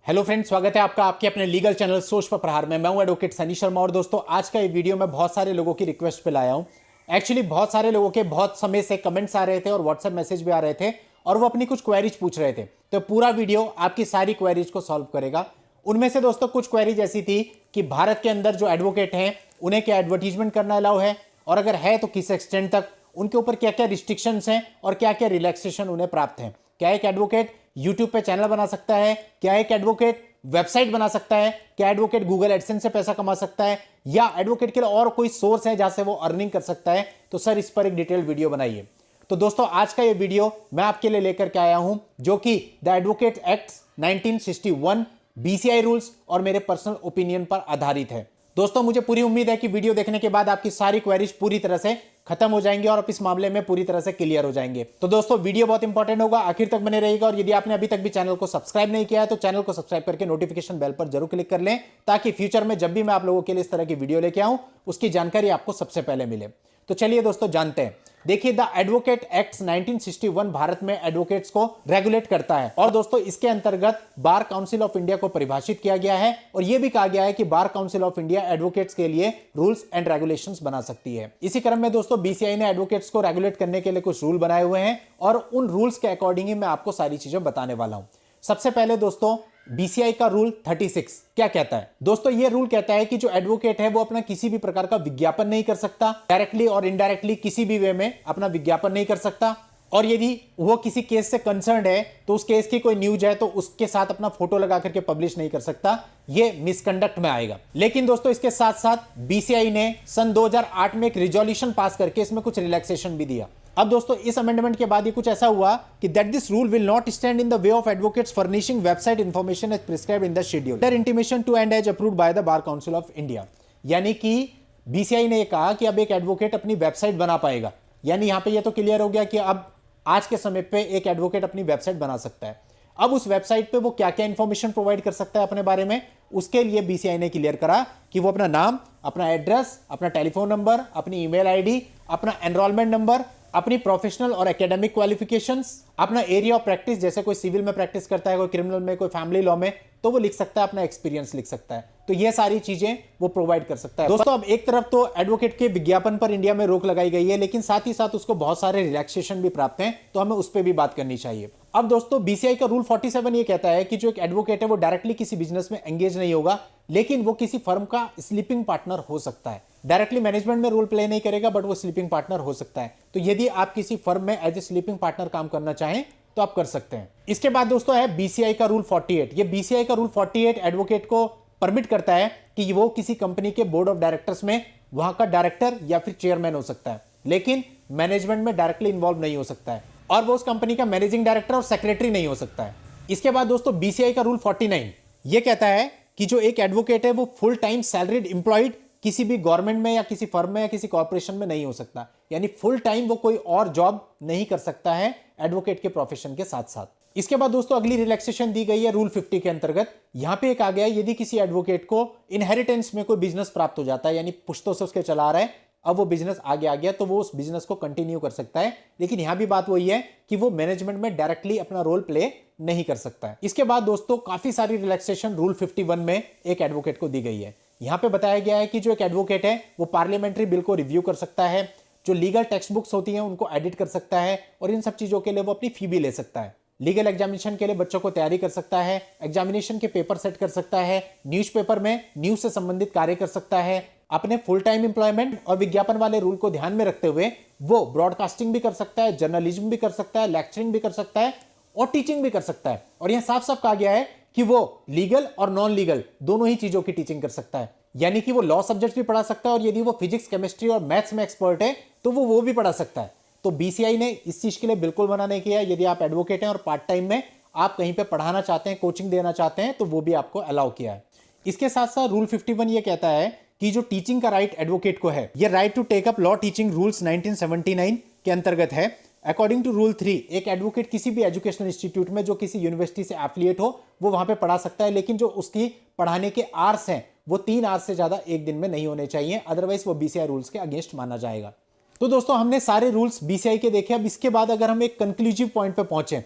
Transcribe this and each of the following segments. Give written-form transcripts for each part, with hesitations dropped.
Hello friends, स्वागत है आपका आपके अपने लीगल चैनल सोच पर प्रहार में। मैं हूं एडवोकेट सनी शर्मा। और दोस्तों, आज का ये वीडियो मैं बहुत सारे लोगों की रिक्वेस्ट पे लाया हूं। एक्चुअली बहुत सारे लोगों के बहुत समय से कमेंट्स आ रहे थे और व्हाट्सएप मैसेज भी आ रहे थे और वो अपनी कुछ क्वेरीज पूछ रहे थे। तो पूरा वीडियो आपकी सारी क्वेरीज को सॉल्व करेगा। उनमें से दोस्तों कुछ क्वेरीज ऐसी थी कि भारत के अंदर जो एडवोकेट हैं उन्हें क्या एडवर्टीजमेंट करना अलाउ है, और अगर है तो किस एक्सटेंट तक, उनके ऊपर क्या क्या रिस्ट्रिक्शंस हैं और क्या क्या रिलैक्सेशन उन्हें प्राप्त हैं। क्या एक एडवोकेट यूट्यूब पे चैनल बना सकता है? क्या एक एडवोकेट वेबसाइट बना सकता है? क्या एडवोकेट गूगल एडसेंस से पैसा कमा सकता है? या एडवोकेट के लिए और कोई सोर्स है जहां से वो अर्निंग कर सकता है? तो सर, इस पर एक डिटेल्ड वीडियो बनाइए। तो दोस्तों, आज का ये वीडियो मैं आपके लिए लेकर के आया हूं, जो कि the advocate act 1961, BCI rules और मेरे पर्सनल ओपिनियन पर आधारित है। दोस्तों, मुझे पूरी उम्मीद है कि वीडियो देखने के बाद आपकी सारी क्वेरीज पूरी तरह से खत्म हो जाएंगे और आप इस मामले में पूरी तरह से क्लियर हो जाएंगे। तो दोस्तों, वीडियो बहुत इंपॉर्टेंट होगा, आखिर तक बने रहेगा। और यदि आपने अभी तक भी चैनल को सब्सक्राइब नहीं किया है तो चैनल को सब्सक्राइब करके नोटिफिकेशन बेल पर जरूर क्लिक कर लें, ताकि फ्यूचर में जब भी मैं आप लोगों के लिए इस तरह की वीडियो लेके आऊं उसकी जानकारी आपको सबसे पहले मिले। तो चलिए दोस्तों, जानते हैं। देखिए, द एडवोकेट एक्ट 1961 भारत में एडवोकेट्स को रेगुलेट करता है। और दोस्तों, इसके अंतर्गत बार काउंसिल ऑफ इंडिया को परिभाषित किया गया है और यह भी कहा गया है कि बार काउंसिल ऑफ इंडिया एडवोकेट्स के लिए रूल्स एंड रेगुलेशंस बना सकती है। इसी क्रम में दोस्तों, बीसीआई ने एडवोकेट्स को रेगुलेट करने के लिए कुछ रूल बनाए हुए हैं और उन रूल्स के अकॉर्डिंग ही मैं आपको सारी चीजें बताने वाला हूं। सबसे पहले दोस्तों, बीसीआई का रूल 36 क्या कहता है? दोस्तों, यह रूल कहता है कि जो एडवोकेट है वो अपना किसी भी प्रकार का विज्ञापन नहीं कर सकता, डायरेक्टली और इनडायरेक्टली किसी भी वे में अपना विज्ञापन नहीं कर सकता। और यदि वो किसी केस से कंसर्न है तो उस केस की कोई न्यूज है तो उसके साथ अपना फोटो लगा करके पब्लिश नहीं कर सकता, ये मिसकंडक्ट में आएगा। लेकिन दोस्तों, इसके साथ साथ बीसीआई ने सन 2008 में एक रिजोल्यूशन पास करके इसमें कुछ रिलैक्सेशन भी दिया। अब दोस्तों, इस अमेंडमेंट के बाद ये कुछ ऐसा हुआ कि that this rule will not stand in the way of advocates furnishing website information as prescribed in the schedule their intimation to and as approved by the bar council of India. यानी कि BCI ने कहा कि अब एक advocate अपनी website बना पाएगा। यानी यहां पे ये तो क्लियर हो गया कि अब आज के समय पे एक एडवोकेट अपनी वेबसाइट बना सकता है। अब उस वेबसाइट पे वो क्या क्या इंफॉर्मेशन प्रोवाइड कर सकता है अपने बारे में, उसके लिए बीसीआई ने क्लियर करा कि वो अपना नाम, अपना एड्रेस, अपना टेलीफोन नंबर, अपनी ईमेल आईडी, अपना एनरोलमेंट नंबर, अपनी प्रोफेशनल और एकेडमिक क्वालिफिकेशंस, अपना एरिया ऑफ प्रैक्टिस, जैसे कोई सिविल में प्रैक्टिस करता है, कोई क्रिमिनल में, कोई फैमिली लॉ में, तो वो लिख सकता है, अपना एक्सपीरियंस लिख सकता है। तो ये सारी चीजें वो प्रोवाइड कर सकता है। दोस्तों, अब एक तरफ तो एडवोकेट के विज्ञापन पर इंडिया में रोक लगाई गई है, लेकिन साथ ही साथ उसको बहुत सारे रिलैक्सेशन भी प्राप्त हैं, तो हमें उस पर भी बात करनी चाहिए। अब दोस्तों, बीसीआई का रूल 47 ये कहता है कि जो एक एडवोकेट है वो डायरेक्टली किसी बिजनेस में एंगेज नहीं होगा, लेकिन वो किसी फर्म का स्लीपिंग पार्टनर हो सकता है। डायरेक्टली मैनेजमेंट में रोल प्ले नहीं करेगा, बट वो स्लीपिंग पार्टनर हो सकता है। तो यदि आप किसी फर्म में एज ए स्लीपिंग पार्टनर काम करना चाहें तो आप कर सकते हैं। इसके बाद दोस्तों है बीसीआई का रूल 48। ये बीसीआई का रूल 48 एडवोकेट को परमिट करता है कि वो किसी कंपनी के बोर्ड ऑफ डायरेक्टर्स में वहां का डायरेक्टर या फिर चेयरमैन हो सकता है, लेकिन मैनेजमेंट में डायरेक्टली इन्वॉल्व नहीं हो सकता है, और वो उस कंपनी का मैनेजिंग डायरेक्टर और सेक्रेटरी नहीं हो सकता है। इसके बाद दोस्तों, बीसीआई का रूल 49 ये कहता है कि जो एक एडवोकेट है वो फुल टाइम सैलरीड एम्प्लॉयड किसी भी गवर्नमेंट में या किसी फर्म में या किसी कॉर्पोरेशन में नहीं हो सकता। यानी फुल टाइम वो कोई और जॉब नहीं कर सकता है एडवोकेट के प्रोफेशन के साथ साथ। इसके बाद दोस्तों, अगली रिलैक्सेशन दी गई है रूल 50 के अंतर्गत। यहां पे एक आ गया, यदि किसी एडवोकेट को इनहेरिटेंस में कोई बिजनेस प्राप्त हो जाता है, यानी पुश्तों से उसके चला रहा है, अब वो बिजनेस आगे आ गया, तो वो उस बिजनेस को कंटिन्यू कर सकता है। लेकिन यहां भी बात वही है कि वो मैनेजमेंट में डायरेक्टली अपना रोल प्ले नहीं कर सकता है। इसके बाद दोस्तों, काफी सारी रिलैक्सेशन रूल 51 में एक एडवोकेट को दी गई है। यहां पे बताया गया है कि जो एक एडवोकेट है वो पार्लियामेंट्री बिल को रिव्यू कर सकता है, जो लीगल टेक्स्ट बुक्स होती हैं उनको एडिट कर सकता है, और इन सब चीजों के लिए वो अपनी फी भी ले सकता है। लीगल एग्जामिनेशन के लिए बच्चों को तैयारी कर सकता है, एग्जामिनेशन के पेपर सेट कर सकता है, न्यूज़पेपर में न्यूज से संबंधित कार्य कर सकता है। अपने फुल टाइम एम्प्लॉयमेंट और विज्ञापन वाले रूल को ध्यान में रखते हुए वो ब्रॉडकास्टिंग भी कर सकता है, जर्नलिज्म भी कर सकता है, लेक्चरिंग भी कर सकता है और टीचिंग भी कर सकता है। और यह साफ साफ कहा गया है कि वो लीगल और नॉन लीगल दोनों ही चीजों की टीचिंग कर सकता है। यानी कि वो लॉ सब्जेक्ट भी पढ़ा सकता है, और यदि वो फिजिक्स, केमिस्ट्री और मैथ्स में एक्सपर्ट है तो वो भी पढ़ा सकता है। तो बीसीआई ने इस चीज के लिए बिल्कुल मना नहीं किया। यदि आप एडवोकेट हैं और पार्ट टाइम में आप कहीं पे पढ़ाना चाहते हैं, कोचिंग देना चाहते हैं, तो वो भी आपको अलाउ किया है। इसके साथ साथ रूल 51 ये कहता है कि जो टीचिंग का राइट एडवोकेट को है, ये right to take up law teaching rules 1979 के अंतर्गत है। अकॉर्डिंग टू रूल 3 एक एडवोकेट किसी भी एजुकेशनल इंस्टीट्यूट में जो किसी यूनिवर्सिटी से एफिलिएट हो वो वहां पे पढ़ा सकता है, लेकिन जो उसकी पढ़ाने के आवर्स हैं वो 3 आवर्स से ज्यादा एक दिन में नहीं होने चाहिए, अदरवाइज वो बीसीआई रूल्स के अगेंस्ट माना जाएगा। तो दोस्तों, हमने सारे रूल्स बीसीआई के देखे। अब इसके बाद अगर हम एक कंक्लूसिव पॉइंट पे पहुंचे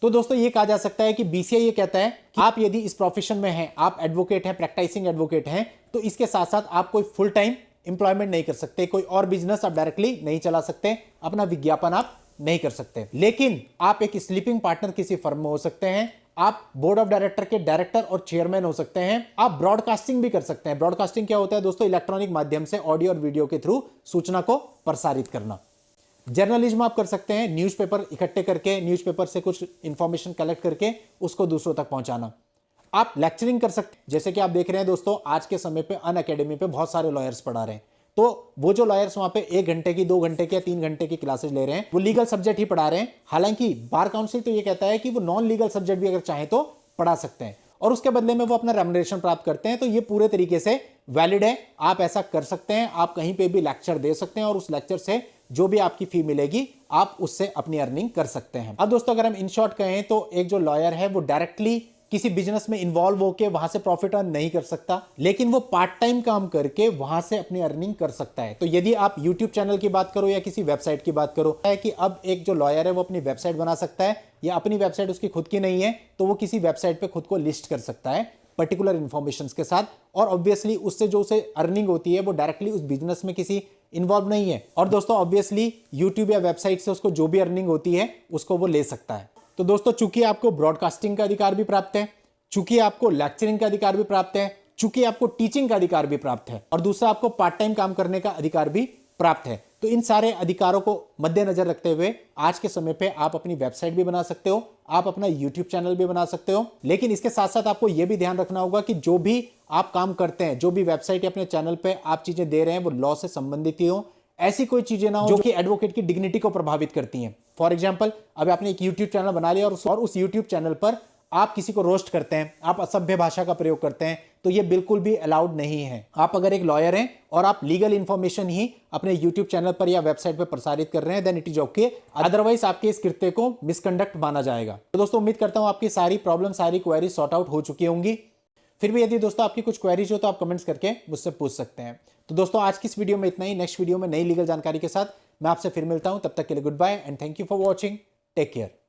तो दोस्तों ये कहा जा सकता है कि बीसीआई ये कहता है कि आप यदि इस प्रोफेशन में हैं, आप एडवोकेट हैं, प्रैक्टिसिंग एडवोकेट हैं, तो इसके साथ साथ आप कोई फुल टाइम एम्प्लॉयमेंट नहीं कर सकते, कोई और बिजनेस आप डायरेक्टली नहीं चला सकते, अपना विज्ञापन आप नहीं कर सकते। लेकिन आप एक स्लीपिंग पार्टनर किसी फर्म में हो सकते हैं, आप बोर्ड ऑफ डायरेक्टर के डायरेक्टर और चेयरमैन हो सकते हैं, आप ब्रॉडकास्टिंग भी कर सकते हैं। ब्रॉडकास्टिंग क्या होता है दोस्तों? इलेक्ट्रॉनिक माध्यम से ऑडियो और वीडियो के थ्रू सूचना को प्रसारित करना। जर्नलिज्म आप कर सकते हैं, न्यूज़पेपर इकट्ठे करके, न्यूज़पेपर से कुछ इंफॉर्मेशन कलेक्ट करके उसको दूसरों तक पहुंचाना। आप लेक्चरिंग कर सकते हैं, जैसे कि आप देख रहे हैं दोस्तों आज के समय पे अन अकेडमी पे बहुत सारे लॉयर्स पढ़ा रहे हैं। तो वो जो लॉयर्स वहां पे 1 घंटे की, 2 घंटे की या 3 घंटे की क्लासेज ले रहे हैं, वो लीगल सब्जेक्ट ही पढ़ा रहे हैं। हालांकि बार काउंसिल तो ये कहता है कि वो नॉन लीगल सब्जेक्ट भी अगर चाहें तो पढ़ा सकते हैं और उसके बदले में वो अपना रेम्युनरेशन प्राप्त करते हैं। तो ये पूरे तरीके से वैलिड है, आप ऐसा कर सकते हैं। आप कहीं पे भी लेक्चर दे सकते हैं और उस लेक्चर से जो भी आपकी फी मिलेगी आप उससे अपनी अर्निंग कर सकते हैं। अब दोस्तों अगर हम इन शॉर्ट कहें तो एक जो लॉयर है वो डायरेक्टली किसी बिजनेस में इन्वॉल्व होकर वहां से प्रॉफिट अर्न नहीं कर सकता, लेकिन वो पार्ट टाइम काम करके वहां से अपनी अर्निंग कर सकता है। तो यदि आप यूट्यूब चैनल की बात करो या किसी वेबसाइट की बात करो, है कि अब एक जो लॉयर है वो अपनी वेबसाइट बना सकता है, या अपनी वेबसाइट उसकी खुद की नहीं है तो वो किसी वेबसाइट पे खुद को लिस्ट कर सकता है पर्टिकुलर इंफॉर्मेशन के साथ, और ऑब्वियसली उससे जो उसे अर्निंग होती है वो डायरेक्टली उस बिजनेस में किसी इन्वॉल्व नहीं है। और दोस्तों ऑब्वियसली यूट्यूब या वेबसाइट से उसको जो भी अर्निंग होती है उसको वो ले सकता है। तो दोस्तों चूंकि आपको ब्रॉडकास्टिंग का अधिकार भी प्राप्त है, चूंकि आपको लेक्चरिंग का अधिकार भी प्राप्त है, चूंकि आपको टीचिंग का अधिकार भी प्राप्त है, और दूसरा आपको पार्ट टाइम काम करने का अधिकार भी प्राप्त है, तो इन सारे अधिकारों को मद्देनजर रखते हुए आज के समय पे आप अपनी वेबसाइट भी बना सकते हो, आप अपना यूट्यूब चैनल भी बना सकते हो। लेकिन इसके साथ साथ आपको यह भी ध्यान रखना होगा कि जो भी आप काम करते हैं, जो भी वेबसाइट या अपने चैनल पे आप चीजें दे रहे हैं वो लॉ से संबंधित ही हो, ऐसी कोई चीजें ना हो जो कि एडवोकेट की डिग्निटी को प्रभावित करती हैं। फॉर एग्जाम्पल अब आपने एक यूट्यूब चैनल बना लिया और उस यूट्यूब चैनल पर आप किसी को रोस्ट करते हैं, आप असभ्य भाषा का प्रयोग करते हैं, तो ये बिल्कुल भी अलाउड नहीं है। आप अगर एक लॉयर हैं और आप लीगल इंफॉर्मेशन ही अपने यूट्यूब चैनल पर या वेबसाइट पर प्रसारित कर रहे हैं, then it is okay, otherwise आपके इस कृत्य को मिसकंडक्ट माना जाएगा। तो दोस्तों उम्मीद करता हूं आपकी सारी प्रॉब्लम, सारी क्वेरी सॉर्ट आउट हो चुकी होंगी। फिर भी यदि दोस्तों आपकी कुछ क्वेरीज हो तो आप कमेंट्स करके मुझसे पूछ सकते हैं। तो दोस्तों आज की इस वीडियो में इतना ही। नेक्स्ट वीडियो में नई लीगल जानकारी के साथ मैं आपसे फिर मिलता हूं। तब तक के लिए goodbye and thank you for watching. Take care.